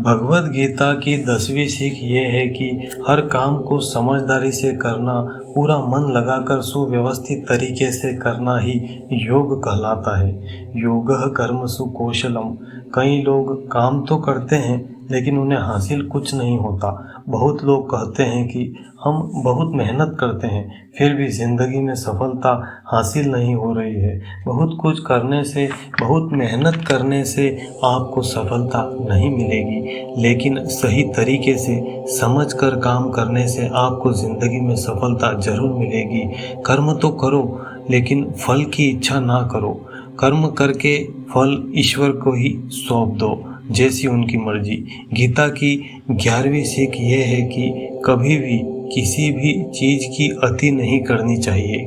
भगवद गीता की 10वीं सीख ये है कि हर काम को समझदारी से करना, पूरा मन लगाकर सुव्यवस्थित तरीके से करना ही योग कहलाता है। योगः कर्मसु कौशलम। कई लोग काम तो करते हैं लेकिन उन्हें हासिल कुछ नहीं होता। बहुत लोग कहते हैं कि हम बहुत मेहनत करते हैं फिर भी ज़िंदगी में सफलता हासिल नहीं हो रही है। बहुत कुछ करने से, बहुत मेहनत करने से आपको सफलता नहीं मिलेगी, लेकिन सही तरीके से समझकर काम करने से आपको ज़िंदगी में सफलता ज़रूर मिलेगी। कर्म तो करो लेकिन फल की इच्छा ना करो। कर्म करके फल ईश्वर को ही सौंप दो, जैसी उनकी मर्जी। गीता की 11वीं सीख ये है कि कभी भी किसी भी चीज़ की अति नहीं करनी चाहिए।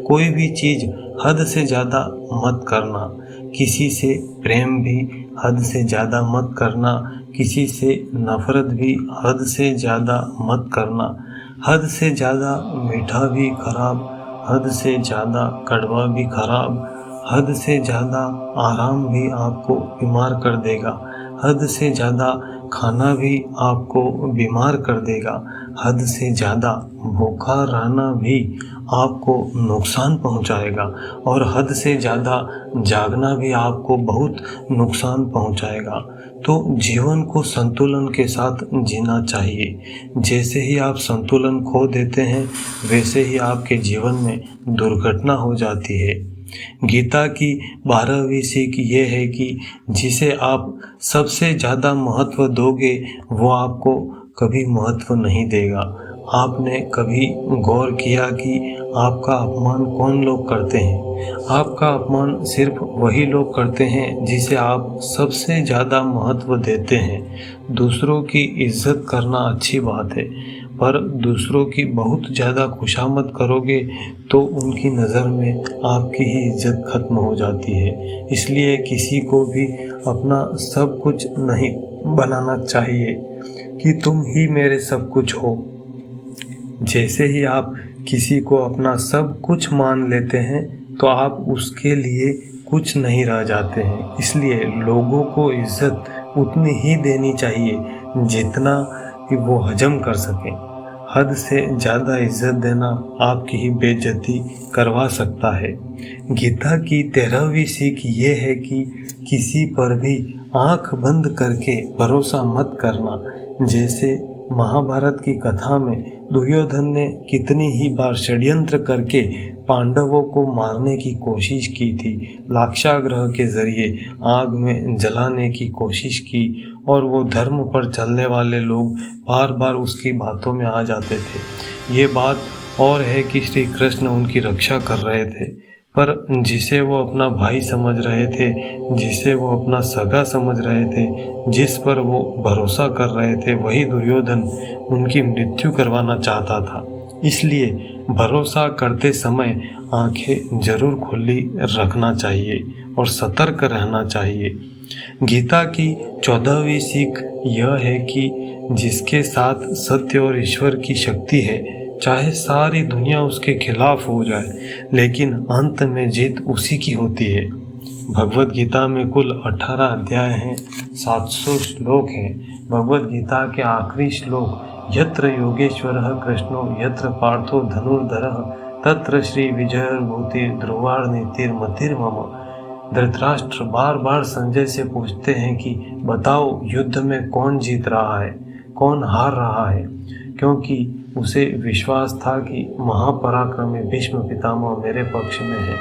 कोई भी चीज़ हद से ज़्यादा मत करना। किसी से प्रेम भी हद से ज़्यादा मत करना। किसी से नफ़रत भी हद से ज़्यादा मत करना। हद से ज़्यादा मीठा भी खराब, हद से ज़्यादा कड़वा भी खराब। हद से ज़्यादा आराम भी आपको बीमार कर देगा। हद से ज़्यादा खाना भी आपको बीमार कर देगा। हद से ज़्यादा भूखा रहना भी आपको नुकसान पहुंचाएगा और हद से ज़्यादा जागना भी आपको बहुत नुकसान पहुंचाएगा। तो जीवन को संतुलन के साथ जीना चाहिए। जैसे ही आप संतुलन खो देते हैं वैसे ही आपके जीवन में दुर्घटना हो जाती है। गीता की 12वीं सीख ये है कि जिसे आप सबसे ज़्यादा महत्व दोगे वो आपको कभी महत्व नहीं देगा। आपने कभी गौर किया कि आपका अपमान कौन लोग करते हैं? आपका अपमान सिर्फ वही लोग करते हैं जिसे आप सबसे ज़्यादा महत्व देते हैं। दूसरों की इज्जत करना अच्छी बात है, पर दूसरों की बहुत ज़्यादा खुशामद करोगे तो उनकी नज़र में आपकी ही इज्जत खत्म हो जाती है। इसलिए किसी को भी अपना सब कुछ नहीं बनाना चाहिए कि तुम ही मेरे सब कुछ हो। जैसे ही आप किसी को अपना सब कुछ मान लेते हैं तो आप उसके लिए कुछ नहीं रह जाते हैं। इसलिए लोगों को इज्जत उतनी ही देनी चाहिए जितना कि वो हजम कर सकें। हद से ज़्यादा इज्जत देना आपकी ही बेइज्जती करवा सकता है। गीता की 13वीं सीख ये है कि किसी पर भी आंख बंद करके भरोसा मत करना। जैसे महाभारत की कथा में दुर्योधन ने कितनी ही बार षड्यंत्र करके पांडवों को मारने की कोशिश की थी, लाक्षागृह के जरिए आग में जलाने की कोशिश की, और वो धर्म पर चलने वाले लोग बार बार उसकी बातों में आ जाते थे। ये बात और है कि श्री कृष्ण उनकी रक्षा कर रहे थे, पर जिसे वो अपना भाई समझ रहे थे, जिसे वो अपना सगा समझ रहे थे, जिस पर वो भरोसा कर रहे थे, वही दुर्योधन उनकी मृत्यु करवाना चाहता था। इसलिए भरोसा करते समय आंखें जरूर खुली रखना चाहिए और सतर्क रहना चाहिए। गीता की 14वीं सीख यह है कि जिसके साथ सत्य और ईश्वर की शक्ति है, चाहे सारी दुनिया उसके खिलाफ हो जाए, लेकिन अंत में जीत उसी की होती है। भगवद गीता में कुल 18 अध्याय हैं, 700 श्लोक हैं। भगवद गीता के आखिरी श्लोक यत्र योगेश्वरः कृष्णो यत्र पार्थो धनुर्धरः तत्र श्री विजयोर्भूति ध्रुवार्नीतिर्मतिर्मम। धृतराष्ट्र बार बार संजय से पूछते हैं कि बताओ युद्ध में कौन जीत रहा है, कौन हार रहा है, क्योंकि उसे विश्वास था कि महापराक्रमी भीष्म पितामह मेरे पक्ष में है,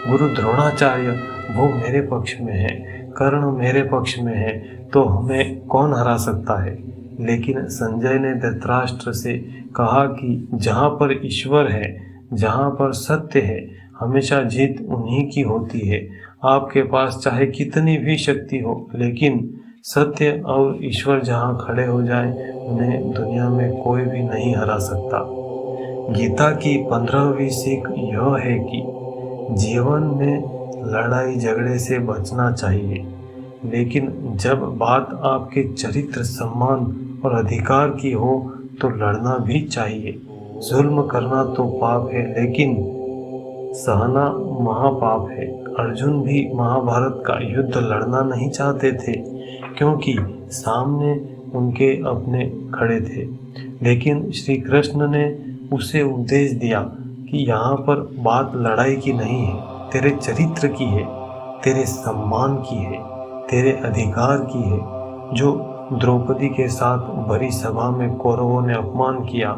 गुरु द्रोणाचार्य वो मेरे पक्ष में है, कर्ण मेरे पक्ष में है, तो हमें कौन हरा सकता है। लेकिन संजय ने धृतराष्ट्र से कहा कि जहाँ पर ईश्वर है, जहाँ पर सत्य है, हमेशा जीत उन्हीं की होती है। आपके पास चाहे कितनी भी शक्ति हो, लेकिन सत्य और ईश्वर जहाँ खड़े हो जाएं, उन्हें दुनिया में कोई भी नहीं हरा सकता। गीता की 15वीं सीख यह है कि जीवन में लड़ाई झगड़े से बचना चाहिए, लेकिन जब बात आपके चरित्र, सम्मान और अधिकार की हो तो लड़ना भी चाहिए। जुल्म करना तो पाप है, लेकिन सहना महापाप है। अर्जुन भी महाभारत का युद्ध लड़ना नहीं चाहते थे, क्योंकि सामने उनके अपने खड़े थे। लेकिन श्री कृष्ण ने उसे उपदेश दिया कि यहाँ पर बात लड़ाई की नहीं है, तेरे चरित्र की है, तेरे सम्मान की है, तेरे अधिकार की है। जो द्रौपदी के साथ भरी सभा में कौरवों ने अपमान किया,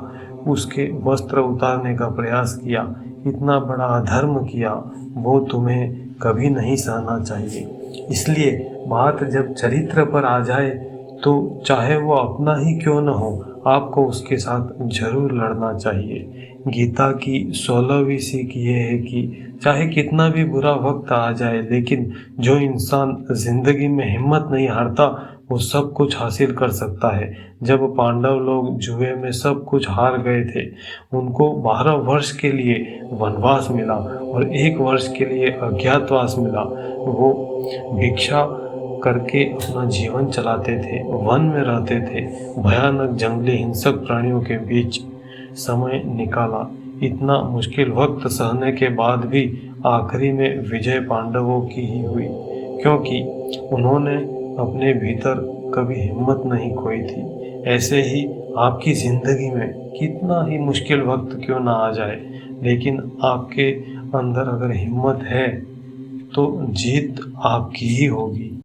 उसके वस्त्र उतारने का प्रयास किया, इतना बड़ा अधर्म किया, वो तुम्हें कभी नहीं सहना चाहिए। इसलिए बात जब चरित्र पर आ जाए तो चाहे वो अपना ही क्यों न हो, आपको उसके साथ जरूर लड़ना चाहिए। गीता की 16वीं सीख ये है कि चाहे कितना भी बुरा वक्त आ जाए, लेकिन जो इंसान जिंदगी में हिम्मत नहीं हारता वो सब कुछ हासिल कर सकता है। जब पांडव लोग जुए में सब कुछ हार गए थे, उनको 12 वर्ष के लिए वनवास मिला और 1 वर्ष के लिए अज्ञातवास मिला। वो भिक्षा करके अपना जीवन चलाते थे, वन में रहते थे, भयानक जंगली हिंसक प्राणियों के बीच समय निकाला। इतना मुश्किल वक्त सहने के बाद भी आखिरी में विजय पांडवों की ही हुई, क्योंकि उन्होंने अपने भीतर कभी हिम्मत नहीं खोई थी। ऐसे ही आपकी ज़िंदगी में कितना ही मुश्किल वक्त क्यों ना आ जाए, लेकिन आपके अंदर अगर हिम्मत है तो जीत आपकी ही होगी।